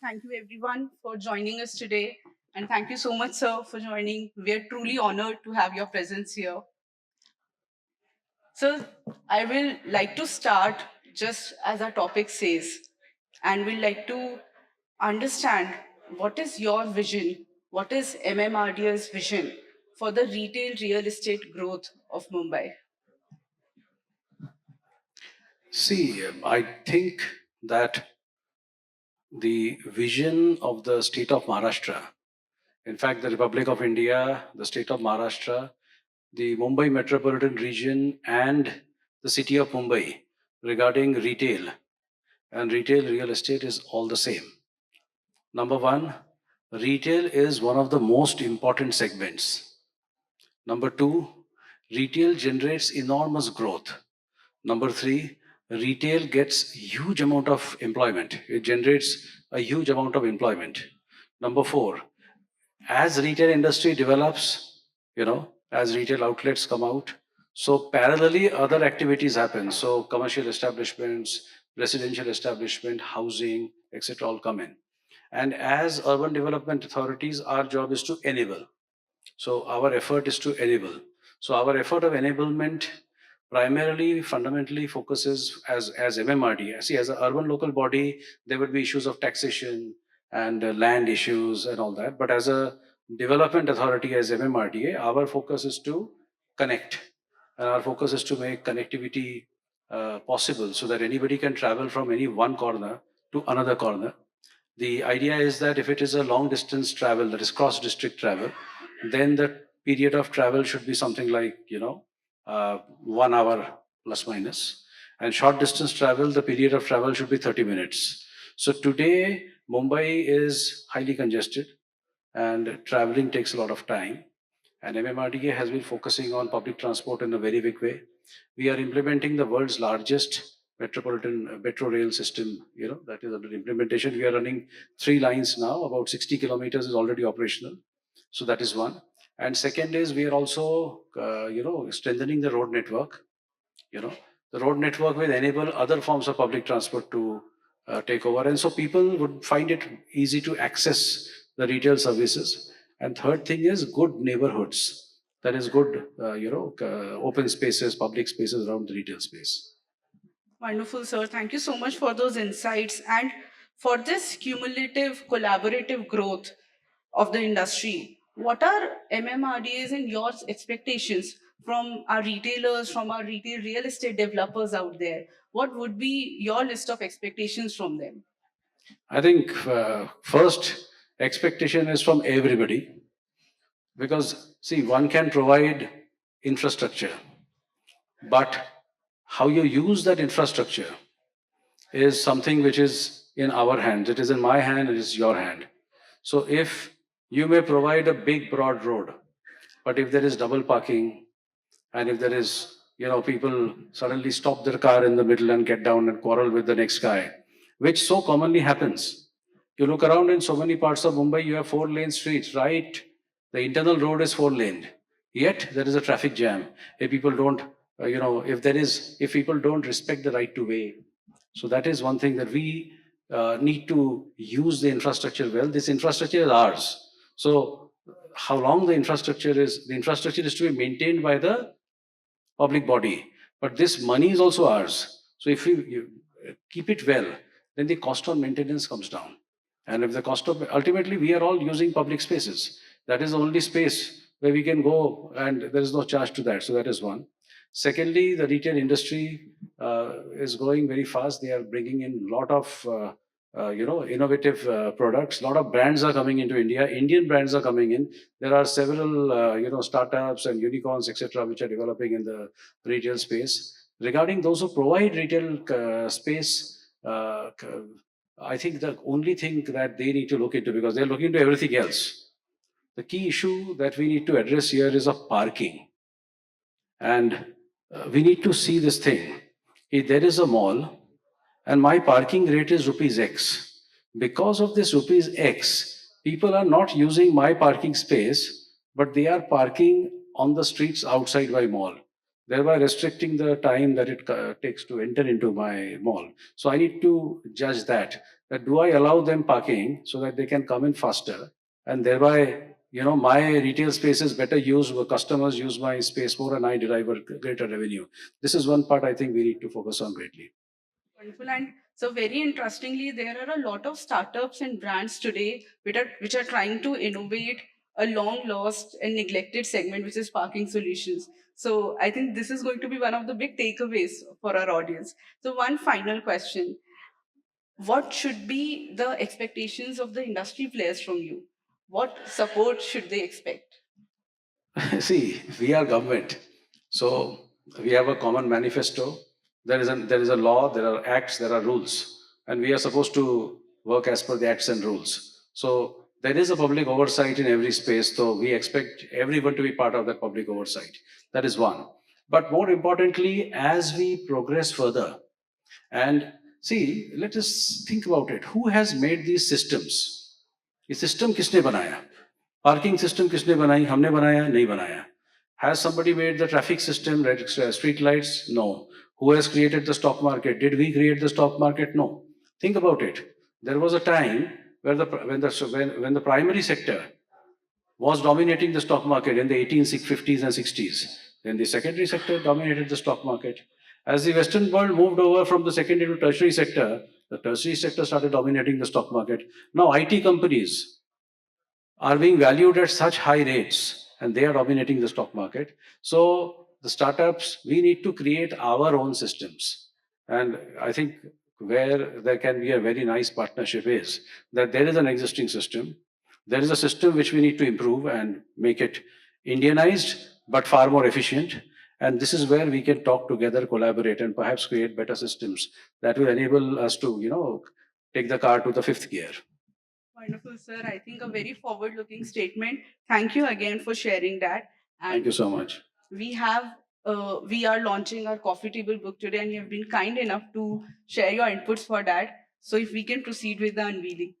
Thank you everyone for joining us today. And thank you so much, sir, for joining. We are truly honored to have your presence here. So I will like to start just as our topic says, and we'd like to understand what is your vision, what is MMRDA's vision for the retail real estate growth of Mumbai? See, I think that the vision of the state of Maharashtra, in fact, the Republic of India, the state of Maharashtra, the Mumbai metropolitan region, and the city of Mumbai regarding retail and retail real estate is all the same. Number one, retail is one of the most important segments. Number two, retail generates enormous growth. Number three, retail gets huge amount of employment. It generates a huge amount of employment. Number four, as retail industry develops, as retail outlets come out, so parallelly other activities happen. So commercial establishments, residential establishment, housing, etc. all come in. And as urban development authorities, our job is to enable. So our effort is to enable. So our effort of enablement primarily fundamentally focuses as MMRD. See, as an urban local body, there would be issues of taxation and land issues and all that. But as a development authority, as MMRDA, our focus is to connect. And our focus is to make connectivity possible so that anybody can travel from any one corner to another corner. The idea is that if it is a long distance travel, that is cross district travel, then the period of travel should be something like, 1 hour plus minus. And short distance travel, the period of travel should be 30 minutes. So today, Mumbai is highly congested and traveling takes a lot of time. And MMRDA has been focusing on public transport in a very big way. We are implementing the world's largest metropolitan metro rail system. That is under implementation. We are running 3 lines now. About 60 kilometers is already operational. So that is one. And second is we are also, strengthening the road network. You know, the road network will enable other forms of public transport to take over, and so people would find it easy to access the retail services. And third thing is good neighborhoods. That is good, open spaces, public spaces around the retail space. Wonderful, sir. Thank you so much for those insights and for this cumulative collaborative growth of the industry. What are MMRDAs and your expectations from our retailers, from our retail real estate developers out there? What would be your list of expectations from them? I think first expectation is from everybody, because see, one can provide infrastructure, but how you use that infrastructure is something which is in our hands. It is in my hand, it is your hand. So if you may provide a big broad road, but if there is double parking, and if there is, people suddenly stop their car in the middle and get down and quarrel with the next guy, which so commonly happens. You look around in so many parts of Mumbai, you have 4 lane streets, right? The internal road is 4 laned, yet there is a traffic jam. If people don't, if people don't respect the right to way. So that is one thing that we need to use the infrastructure well. This infrastructure is ours. So how long the infrastructure is to be maintained by the public body, but this money is also ours. So if you keep it well, then the cost of maintenance comes down. And if the cost of, ultimately, we are all using public spaces. That is the only space where we can go and there is no charge to that. So that is one. Secondly, the retail industry is growing very fast. They are bringing in a lot of innovative products. A lot of brands are coming into India. Indian brands are coming in. There are several startups and unicorns, etc., which are developing in the retail space. Regarding those who provide retail space, I think the only thing that they need to look into, because they're looking into everything else, the key issue that we need to address here is of parking. And we need to see this thing. If there is a mall and my parking rate is rupees X, because of this rupees X, people are not using my parking space, but they are parking on the streets outside my mall, thereby restricting the time that it takes to enter into my mall. So I need to judge that. that do I allow them parking so that they can come in faster, and thereby, my retail space is better used, customers use my space more, and I derive a greater revenue. This is one part I think we need to focus on greatly. Wonderful. And so, very interestingly, there are a lot of startups and brands today which are trying to innovate a long lost and neglected segment, which is parking solutions. So, I think this is going to be one of the big takeaways for our audience. So, one final question: what should be the expectations of the industry players from you? What support should they expect? See, we are government, so we have a common manifesto. There is a law, there are acts, there are rules, and we are supposed to work as per the acts and rules. So there is a public oversight in every space, so we expect everyone to be part of that public oversight. That is one. But more importantly, as we progress further, and see, let us think about it. Who has made these systems? ये system किसने बनाया? Parking system किसने बनाई? हमने बनाया? नहीं बनाया. Has somebody made the traffic system, street lights? No. Who has created the stock market? Did we create the stock market? No. Think about it. There was a time where when the primary sector was dominating the stock market in the 1850s and 60s. Then the secondary sector dominated the stock market. As the Western world moved over from the secondary to tertiary sector, the tertiary sector started dominating the stock market. Now IT companies are being valued at such high rates and they are dominating the stock market. So the startups, we need to create our own systems. And I think where there can be a very nice partnership is that there is an existing system. There is a system which we need to improve and make it Indianized, but far more efficient. And this is where we can talk together, collaborate, and perhaps create better systems that will enable us to, take the car to the fifth gear. Wonderful, sir. I think a very forward looking statement. Thank you again for sharing that. Thank you so much. We are launching our coffee table book today, and you have been kind enough to share your inputs for that. So, if we can proceed with the unveiling.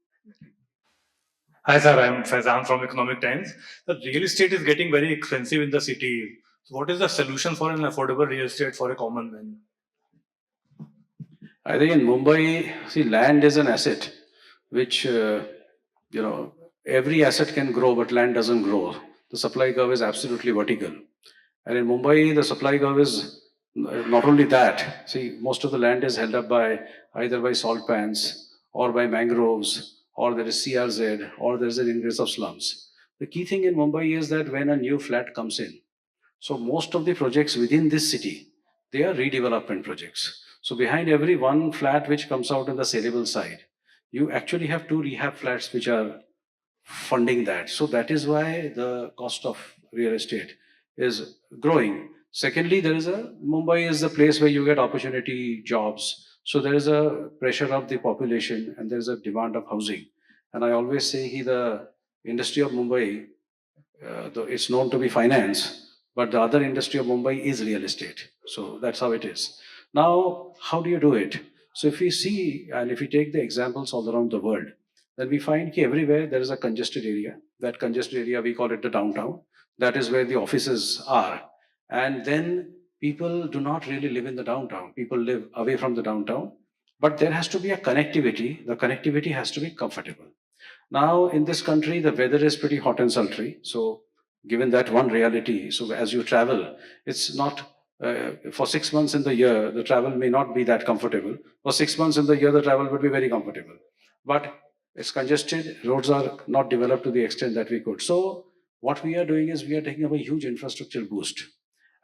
Hi, sir. I'm Faizan from Economic Times. The real estate is getting very expensive in the city. So what is the solution for an affordable real estate for a common man? I think in Mumbai, see, land is an asset, which, every asset can grow, but land doesn't grow. The supply curve is absolutely vertical. And in Mumbai, the supply curve is not only that. See, most of the land is held up by either by salt pans or by mangroves, or there is CRZ, or there is an ingress of slums. The key thing in Mumbai is that when a new flat comes in, so most of the projects within this city, they are redevelopment projects. So behind every one flat which comes out on the saleable side, you actually have two rehab flats which are funding that. So that is why the cost of real estate is growing. Secondly, Mumbai is the place where you get opportunity jobs. So there is a pressure of the population and there is a demand of housing. And I always say the industry of Mumbai, it's known to be finance, but the other industry of Mumbai is real estate. So that's how it is. Now, how do you do it? So if we see, and if we take the examples all around the world, then we find that everywhere there is a congested area. That congested area, we call it the downtown. That is where the offices are. And then people do not really live in the downtown. People live away from the downtown. But there has to be a connectivity. The connectivity has to be comfortable. Now, in this country, the weather is pretty hot and sultry. So, given that one reality, so as you travel, it's not for 6 months in the year, the travel may not be that comfortable. For 6 months in the year, the travel would be very comfortable. But it's congested, roads are not developed to the extent that we could. So, what we are doing is we are taking up a huge infrastructure boost.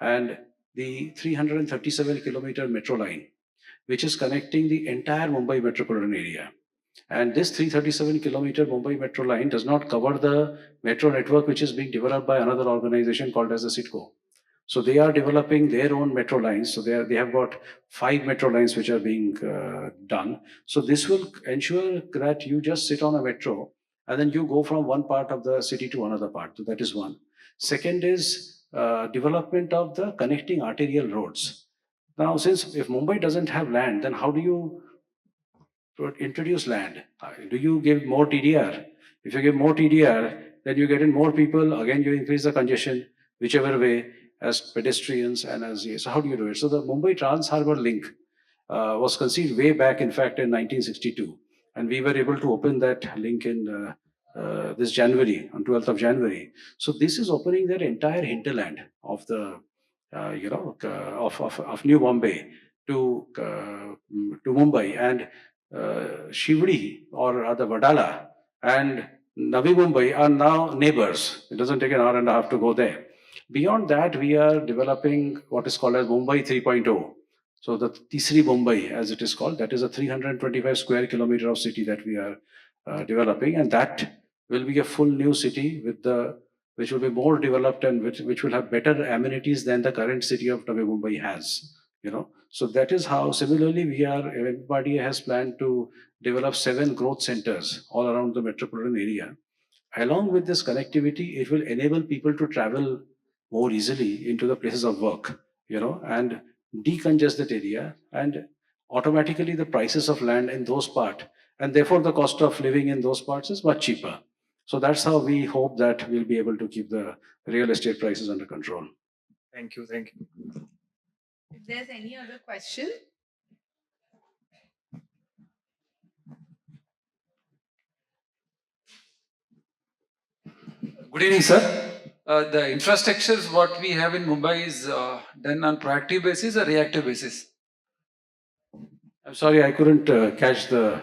And the 337-kilometer metro line, which is connecting the entire Mumbai metropolitan area. And this 337-kilometer Mumbai metro line does not cover the metro network which is being developed by another organization called as the CITCO. So they are developing their own metro lines. So they have got 5 metro lines which are being done. So this will ensure that you just sit on a metro and then you go from one part of the city to another part. So that is one. Second is development of the connecting arterial roads. Now, since if Mumbai doesn't have land, then how do you introduce land? Do you give more TDR? If you give more TDR, then you get in more people. Again, you increase the congestion, whichever way, as pedestrians and as so. How do you do it? So the Mumbai Trans Harbour Link was conceived way back, in fact, in 1962, And we were able to open that link in this January, on 12th of January. So this is opening their entire hinterland of the, of New Bombay to Mumbai, and Shivdi or the Vadala and Navi Mumbai are now neighbors. It doesn't take an hour and a half to go there. Beyond that, we are developing what is called as Mumbai 3.0. So the Tisri Mumbai, as it is called, that is a 325 square kilometer of city that we are developing, and that will be a full new city which will be more developed and which will have better amenities than the current city of Navi Mumbai has. So that is how. Similarly, MMRDA has planned to develop 7 growth centers all around the metropolitan area. Along with this connectivity, it will enable people to travel more easily into the places of work, and decongest that area, and automatically the prices of land in those parts, and therefore the cost of living in those parts is much cheaper. So that's how we hope that we'll be able to keep the real estate prices under control. Thank you. Thank you. If there's any other question. Good evening, sir. The infrastructures what we have in Mumbai is done on proactive basis or reactive basis? I'm sorry, I couldn't catch the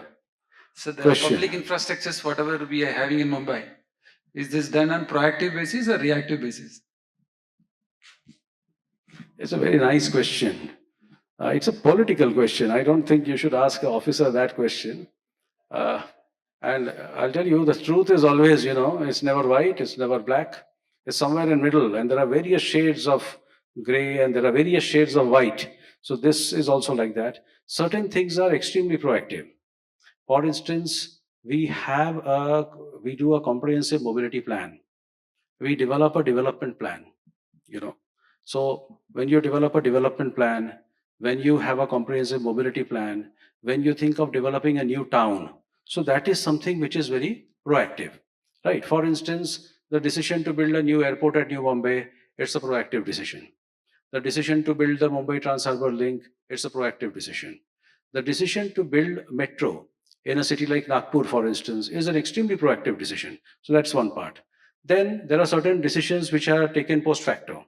So the question. public infrastructures, whatever we are having in Mumbai, is this done on proactive basis or reactive basis? It's a very nice question. It's a political question. I don't think you should ask an officer that question. And I'll tell you, the truth is always, it's never white, it's never black. It's somewhere in middle, and there are various shades of gray and there are various shades of white. So this is also like that. Certain things are extremely proactive. For instance, we do a comprehensive mobility plan. We develop a development plan, So when you develop a development plan, when you have a comprehensive mobility plan, when you think of developing a new town, so that is something which is very proactive, right? For instance, the decision to build a new airport at New Bombay, it's a proactive decision. The decision to build the Mumbai Trans-Harbour Link, it's a proactive decision. The decision to build metro in a city like Nagpur, for instance, is an extremely proactive decision. So that's one part. Then there are certain decisions which are taken post facto.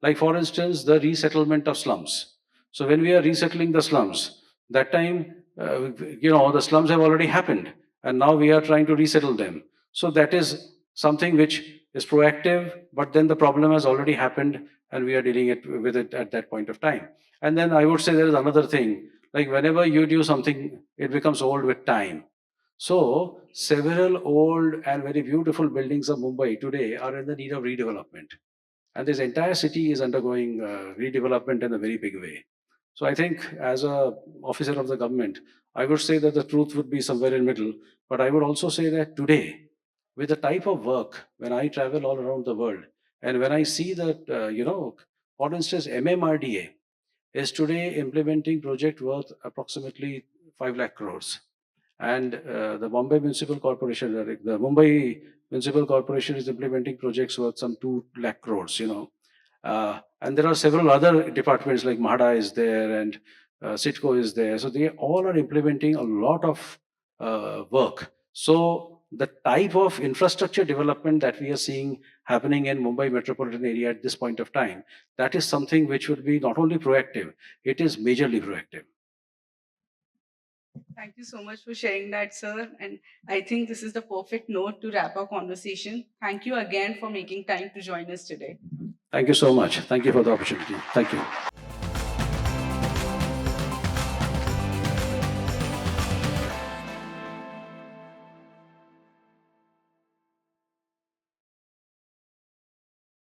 Like, for instance, the resettlement of slums. So when we are resettling the slums, that time, the slums have already happened, and now we are trying to resettle them. So that is something which is proactive, but then the problem has already happened, and we are dealing with it at that point of time. And then I would say there is another thing, like whenever you do something, it becomes old with time. So several old and very beautiful buildings of Mumbai today are in the need of redevelopment. And this entire city is undergoing redevelopment in a very big way. So I think as a officer of the government, I would say that the truth would be somewhere in middle. But I would also say that today, with the type of work, when I travel all around the world, and when I see that, for instance, MMRDA is today implementing project worth approximately 5 lakh crores. And the Bombay Municipal Corporation, the Mumbai Municipal Corporation is implementing projects worth some 2 lakh crores, and there are several other departments like MHADA is there and Sitco is there. So they all are implementing a lot of work. So the type of infrastructure development that we are seeing happening in Mumbai metropolitan area at this point of time, that is something which would be not only proactive, it is majorly proactive. Thank you so much for sharing that, sir. And I think this is the perfect note to wrap our conversation. Thank you again for making time to join us today. Thank you so much. Thank you for the opportunity. Thank you.